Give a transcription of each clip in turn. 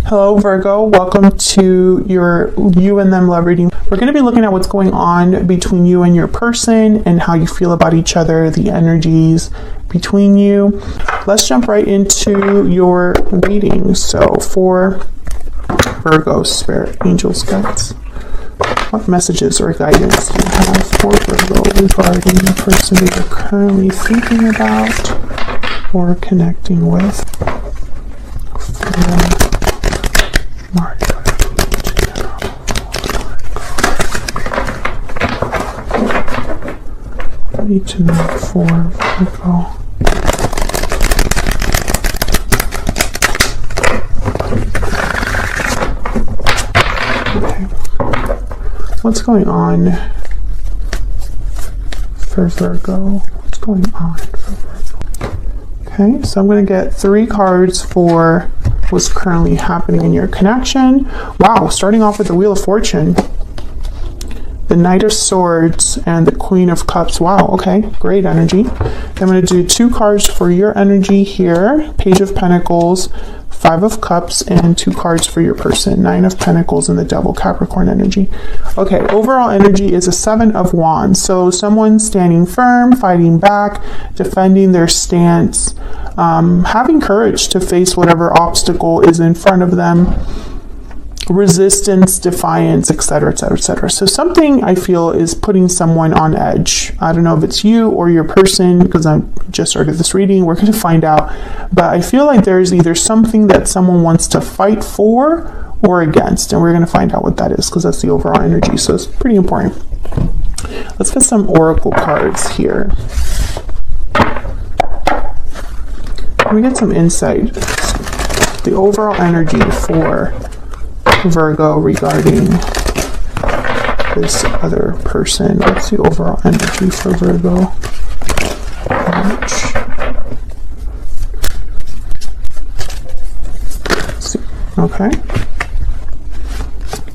Hello Virgo, welcome to your you and them love reading. We're going to be looking at what's going on between you and your person and how you feel about each other, the energies between you. Let's jump right into your reading. So for Virgo, spirit, angels, guides, what messages or guidance do you have for Virgo regarding the person that you're currently thinking about or connecting with? I need to know for Virgo. Okay. What's going on for Virgo? What's going on for Virgo? Okay, so I'm going to get 3 cards for what's currently happening in your connection. Wow, starting off with the Wheel of Fortune, the Knight of Swords, and the Queen of Cups. Wow, okay, great energy. I'm going to do 2 cards for your energy here. Page of Pentacles, 5 of Cups, and 2 cards for your person. 9 of Pentacles and the Devil, Capricorn energy. Okay, overall energy is a 7 of Wands. So someone standing firm, fighting back, defending their stance, having courage to face whatever obstacle is in front of them. Resistance, defiance, etc., etc., etc. So something I feel is putting someone on edge. I don't know if it's you or your person, because I just started this reading. We're going to find out. But I feel like there's either something that someone wants to fight for or against, and we're going to find out what that is, because that's the overall energy. So it's pretty important. Let's get some oracle cards here. Let me get some insight. The overall energy for Virgo regarding this other person. What's the overall energy for Virgo? Okay.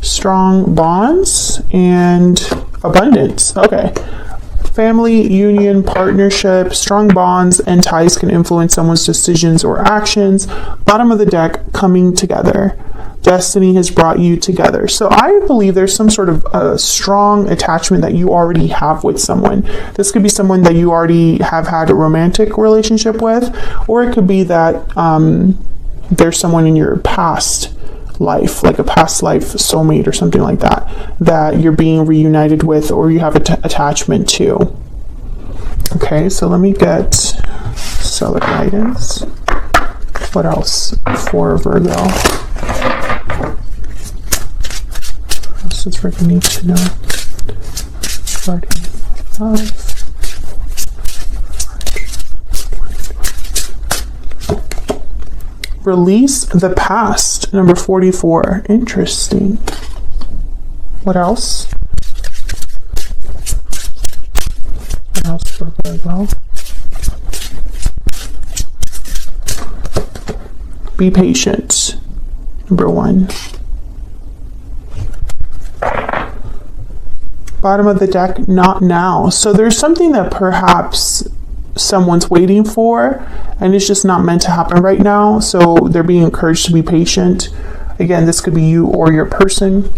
Strong bonds and abundance. Okay. Family, union, partnership, strong bonds and ties can influence someone's decisions or actions. Bottom of the deck, coming together. Destiny has brought you together. So I believe there's some sort of a strong attachment that you already have with someone. This could be someone that you already have had a romantic relationship with, or it could be that there's someone in your past life, like a past life soulmate or something like that, that you're being reunited with or you have attachment to. Okay, so let me get stellar guidance. What else for Virgo? That's what we need to know. Release the past, number 44. Interesting. What else? What else for Virgo? Be patient, number 1. Bottom of the deck, not now. So there's something that perhaps someone's waiting for and it's just not meant to happen right now. So they're being encouraged to be patient. Again, this could be you or your person.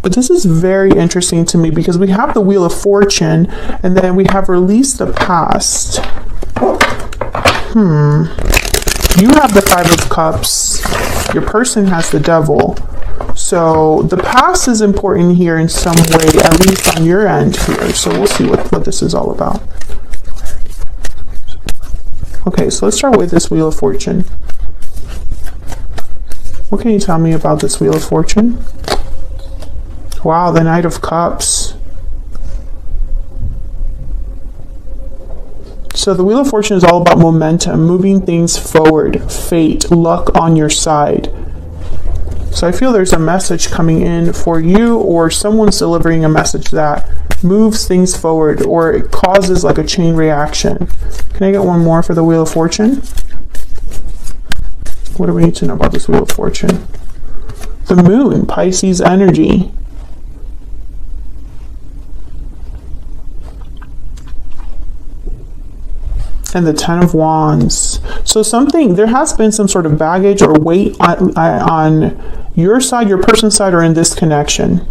But this is very interesting to me because we have the Wheel of Fortune and then we have released the past. You have the 5 of Cups. Your person has the Devil. So the past is important here in some way, at least on your end here. So we'll see what this is all about. Okay, so let's start with this Wheel of Fortune. What can you tell me about this Wheel of Fortune? Wow, the Knight of Cups. So the Wheel of Fortune is all about momentum, moving things forward, fate, luck on your side. So I feel there's a message coming in for you, or someone's delivering a message that moves things forward, or it causes like a chain reaction. Can I get one more for the Wheel of Fortune? What do we need to know about this Wheel of Fortune? The Moon, Pisces energy. and the Ten of Wands. So there has been some sort of baggage or weight on your side, your person's side, or in this connection.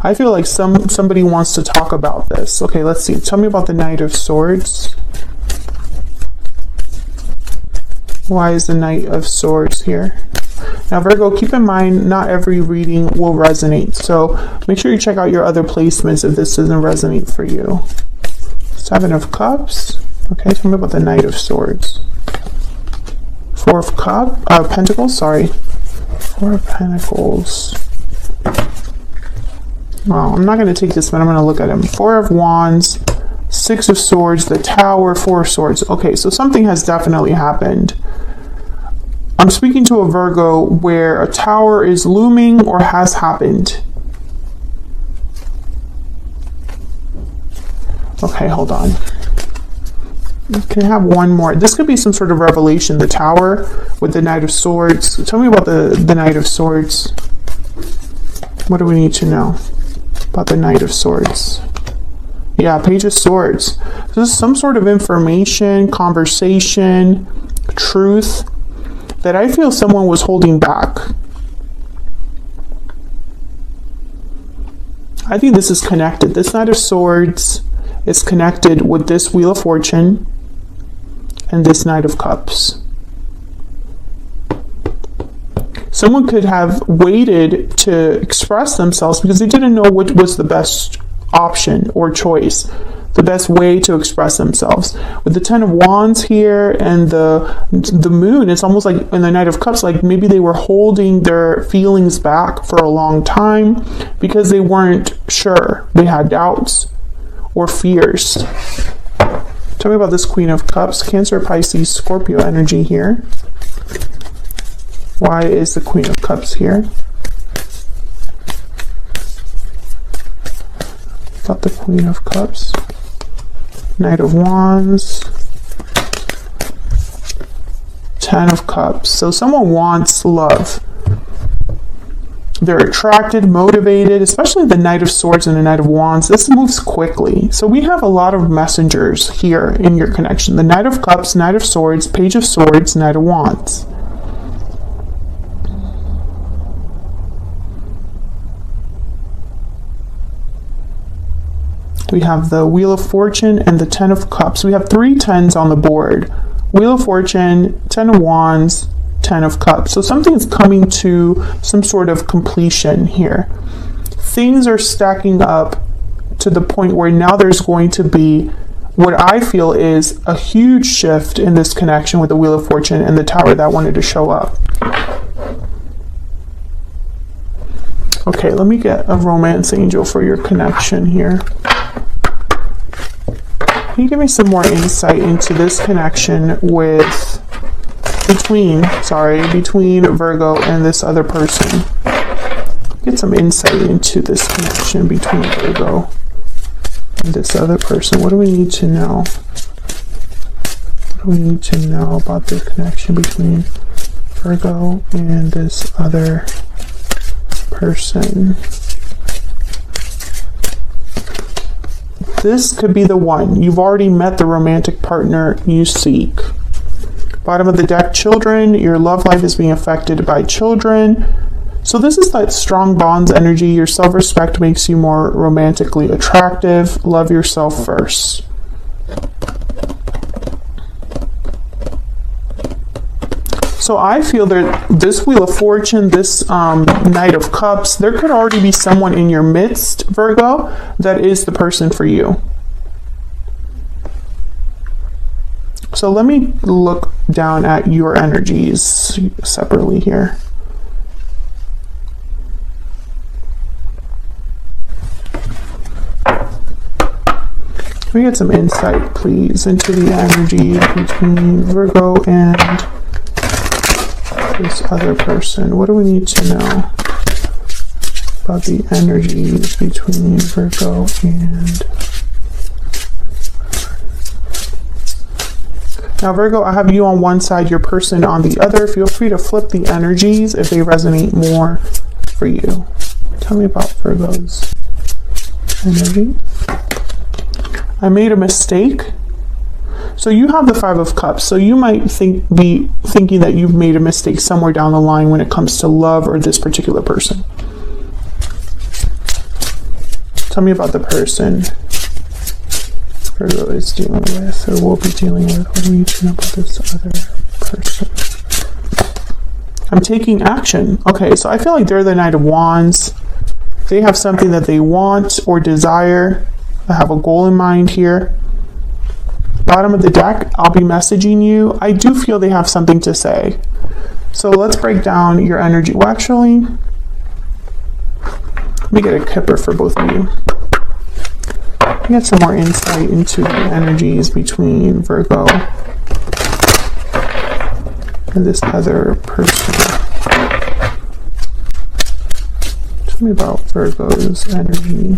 I feel like somebody wants to talk about this. Okay, let's see. Tell me about the Knight of Swords. Why is the Knight of Swords here? Now, Virgo, keep in mind, not every reading will resonate. So make sure you check out your other placements if this doesn't resonate for you. Seven of Cups. Okay, tell me about the Knight of Swords. Four of Pentacles, sorry. Four of Pentacles. Well, I'm not going to take this, but I'm going to look at him. Four of Wands, Six of Swords, the Tower, Four of Swords. Okay, so something has definitely happened. I'm speaking to a Virgo where a tower is looming or has happened. Okay, hold on. Can I have one more? This could be some sort of revelation. The Tower with the Knight of Swords. Tell me about the Knight of Swords. What do we need to know about the Knight of Swords? Yeah, Page of Swords. This is some sort of information, conversation, truth that I feel someone was holding back. I think this is connected. This Knight of Swords is connected with this Wheel of Fortune and this Knight of Cups. Someone could have waited to express themselves because they didn't know what was the best option or choice, the best way to express themselves. With the Ten of Wands here and the Moon, it's almost like in the Knight of Cups, like maybe they were holding their feelings back for a long time because they weren't sure. They had doubts or fears. Tell me about this Queen of Cups, Cancer, Pisces, Scorpio energy here. Why is the Queen of Cups here? About the Queen of Cups. Knight of Wands. Ten of Cups. So someone wants love. They're attracted, motivated, especially the Knight of Swords and the Knight of Wands. This moves quickly. So we have a lot of messengers here in your connection. The Knight of Cups, Knight of Swords, Page of Swords, Knight of Wands. We have the Wheel of Fortune and the Ten of Cups. We have 3 tens on the board. Wheel of Fortune, Ten of Wands, Ten of Cups. So something is coming to some sort of completion here. Things are stacking up to the point where now there's going to be what I feel is a huge shift in this connection with the Wheel of Fortune and the Tower that wanted to show up. Okay, let me get a romance angel for your connection here. Can you give me some more insight into this connection between Virgo and this other person? Get some insight into this connection between Virgo and this other person. What do we need to know? What do we need to know about the connection between Virgo and this other person? This could be the one. You've already met the romantic partner you seek. Bottom of the deck, children. Your love life is being affected by children. So this is that strong bonds energy. Your self-respect makes you more romantically attractive. Love yourself first. So I feel that this Wheel of Fortune, this Knight of Cups, there could already be someone in your midst, Virgo, that is the person for you. So let me look down at your energies separately here. Can we get some insight, please, into the energy between Virgo and this other person? What do we need to know about the energies between Virgo and... Now, Virgo, I have you on one side, your person on the other. Feel free to flip the energies if they resonate more for you. Tell me about Virgo's energy. I made a mistake. So you have the Five of Cups. So you might be thinking that you've made a mistake somewhere down the line when it comes to love or this particular person. Tell me about the person Virgo is dealing with or will be dealing with. What do we need to know about this other person? I'm taking action. Okay, so I feel like they're the Knight of Wands. They have something that they want or desire. I have a goal in mind here. Bottom of the deck, I'll be messaging you. I do feel they have something to say. So let's break down your energy. Well, actually, let me get a kipper for both of you. Get some more insight into the energies between Virgo and this other person. Tell me about Virgo's energy.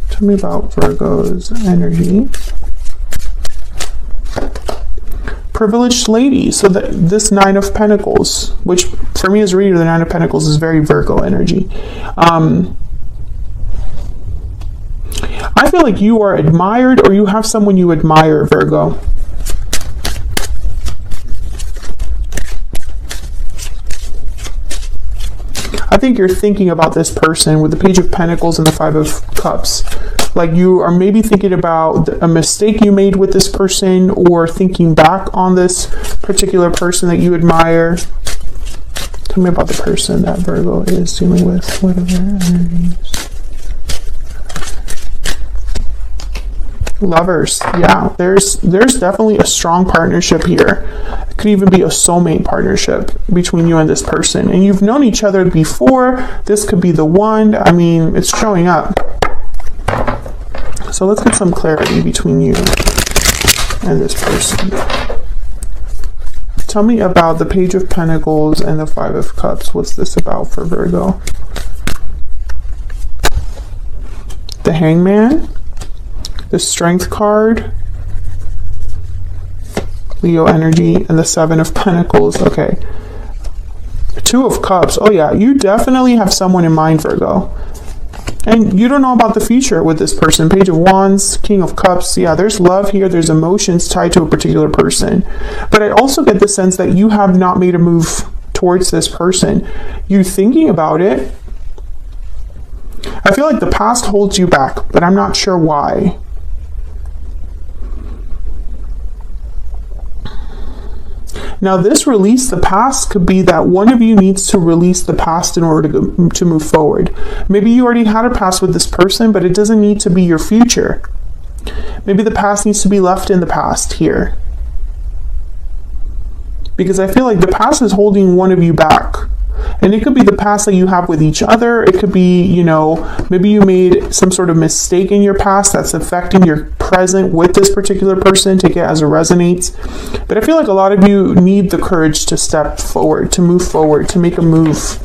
Tell me about Virgo's energy. Privileged lady. So this Nine of Pentacles, which for me as a reader, the Nine of Pentacles is very Virgo energy. I feel like you are admired or you have someone you admire, Virgo. I think you're thinking about this person with the Page of Pentacles and the Five of Cups. Like you are maybe thinking about a mistake you made with this person or thinking back on this particular person that you admire. Tell me about the person that Virgo is dealing with. What are their energies? Lovers. Yeah, there's definitely a strong partnership here. It could even be a soulmate partnership between you and this person. And you've known each other before. This could be the one. I mean, it's showing up. So let's get some clarity between you and this person. Tell me about the Page of Pentacles and the Five of Cups. What's this about for Virgo? The Hangman. The Strength card, Leo energy, and the Seven of Pentacles. Okay. Two of Cups. Oh yeah, you definitely have someone in mind, Virgo. And you don't know about the future with this person. Page of Wands, King of Cups. Yeah, there's love here. There's emotions tied to a particular person. But I also get the sense that you have not made a move towards this person. You're thinking about it. I feel like the past holds you back, but I'm not sure why. Now, this release the past could be that one of you needs to release the past in order to move forward. Maybe you already had a past with this person, but it doesn't need to be your future. Maybe the past needs to be left in the past here. Because I feel like the past is holding one of you back. And it could be the past that you have with each other. It could be, you know, maybe you made some sort of mistake in your past that's affecting your present with this particular person. Take it as it resonates. But I feel like a lot of you need the courage to step forward, to move forward, to make a move.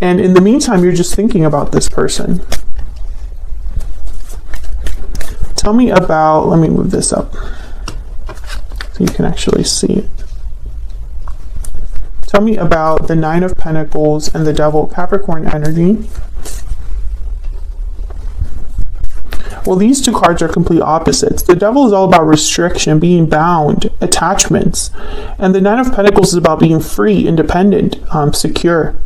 And in the meantime, you're just thinking about this person. Tell me about, let me move this up so you can actually see it. Tell me about the Nine of Pentacles and the Devil, Capricorn energy. Well, these two cards are complete opposites. The Devil is all about restriction, being bound, attachments. And the Nine of Pentacles is about being free, independent, secure.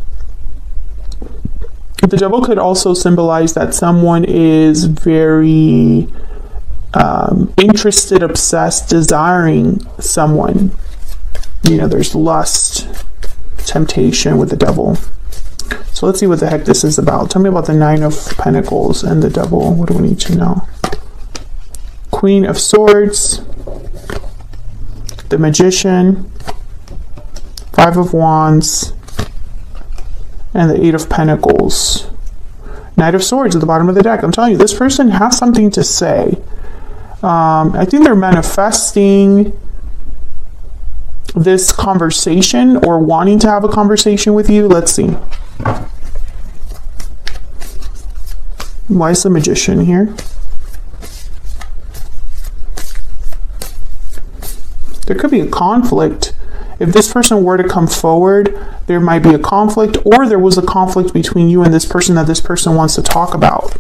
The Devil could also symbolize that someone is very interested, obsessed, desiring someone. You know, there's lust, temptation with the Devil. So let's see what the heck this is about. Tell me about the Nine of Pentacles and the Devil. What do we need to know? Queen of Swords, the Magician, Five of Wands, and the Eight of Pentacles. Knight of Swords at the bottom of the deck. I'm telling you, this person has something to say. I think they're manifesting this conversation or wanting to have a conversation with you. Let's see. Why is the Magician here? There could be a conflict. If this person were to come forward, there might be a conflict, or there was a conflict between you and this person that this person wants to talk about.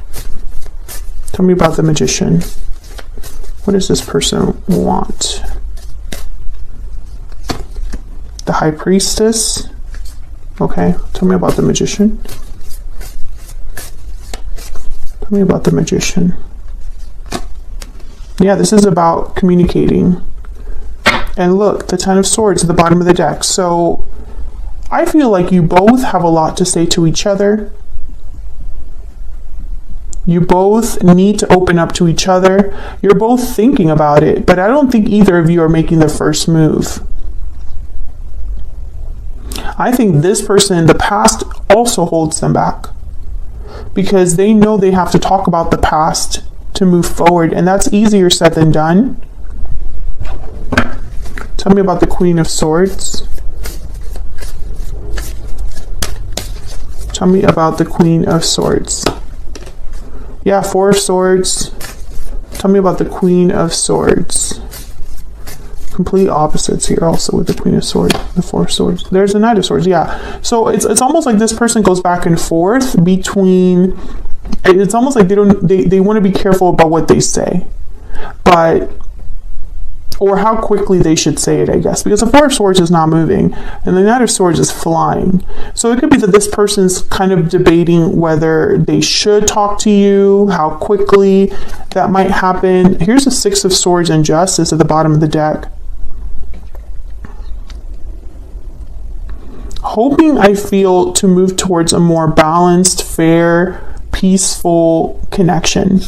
Tell me about the Magician. What does this person want? The High Priestess. Okay, tell me about the Magician. Tell me about the Magician. Yeah, this is about communicating. And look, the Ten of Swords at the bottom of the deck. So I feel like you both have a lot to say to each other. You both need to open up to each other. You're both thinking about it, but I don't think either of you are making the first move. I think this person in the past also holds them back because they know they have to talk about the past to move forward, and that's easier said than done. Tell me about the Queen of Swords. Tell me about the Queen of Swords. Yeah, Four of Swords. Tell me about the Queen of Swords. Complete opposites here also with the Queen of Swords, the Four of Swords. There's the Knight of Swords, yeah. So it's almost like this person goes back and forth between, it's almost like they want to be careful about what they say. But, or how quickly they should say it, I guess, because the Four of Swords is not moving and the Knight of Swords is flying. So it could be that this person's kind of debating whether they should talk to you, how quickly that might happen. Here's the Six of Swords and Justice at the bottom of the deck. Hoping, I feel, to move towards a more balanced, fair, peaceful connection.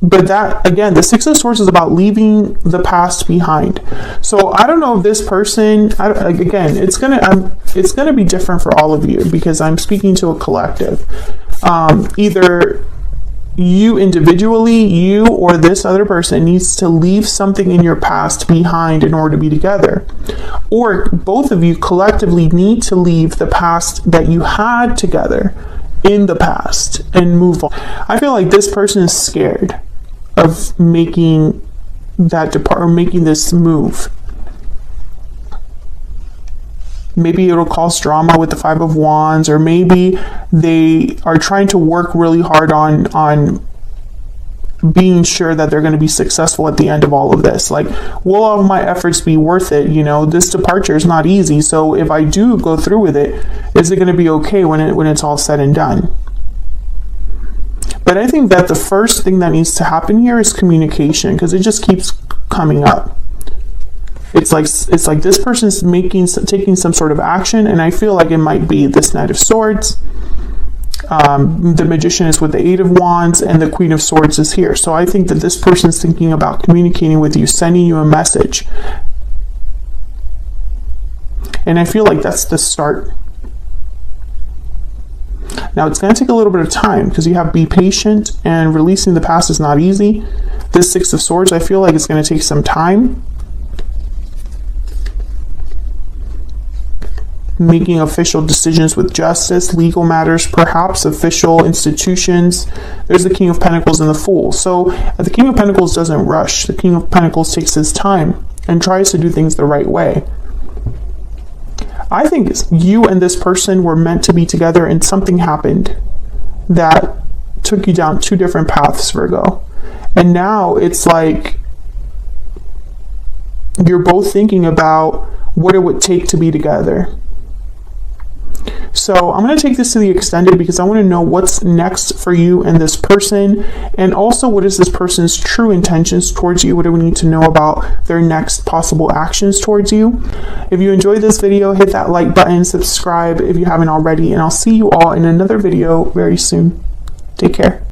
But that, again, the Six of Swords is about leaving the past behind. So I don't know if this person, again, it's gonna be different for all of you because I'm speaking to a collective. Either you individually, you or this other person needs to leave something in your past behind in order to be together. Or both of you collectively need to leave the past that you had together in the past and move on. I feel like this person is scared of making making this move. Maybe it'll cause drama with the Five of Wands, or maybe they are trying to work really hard on being sure that they're going to be successful at the end of all of this. Like, will all of my efforts be worth it? You know, this departure is not easy. So if I do go through with it, is it going to be okay when it's all said and done? But I think that the first thing that needs to happen here is communication, because it just keeps coming up. It's like this person's taking some sort of action, and I feel like it might be this Knight of Swords. The Magician is with the Eight of Wands, and the Queen of Swords is here. So I think that this person's thinking about communicating with you, sending you a message. And I feel like that's the start. Now it's going to take a little bit of time because you have be patient, and releasing the past is not easy. This Six of Swords, I feel like it's going to take some time. Making official decisions with justice, legal matters, perhaps official institutions. There's the King of Pentacles and the Fool. So the King of Pentacles doesn't rush. The King of Pentacles takes his time and tries to do things the right way. I think you and this person were meant to be together, and something happened that took you down two different paths, Virgo. And now it's like you're both thinking about what it would take to be together. So I'm going to take this to the extended because I want to know what's next for you and this person, and also what is this person's true intentions towards you. What do we need to know about their next possible actions towards you? If you enjoyed this video, hit that like button, subscribe if you haven't already, and I'll see you all in another video very soon. Take care.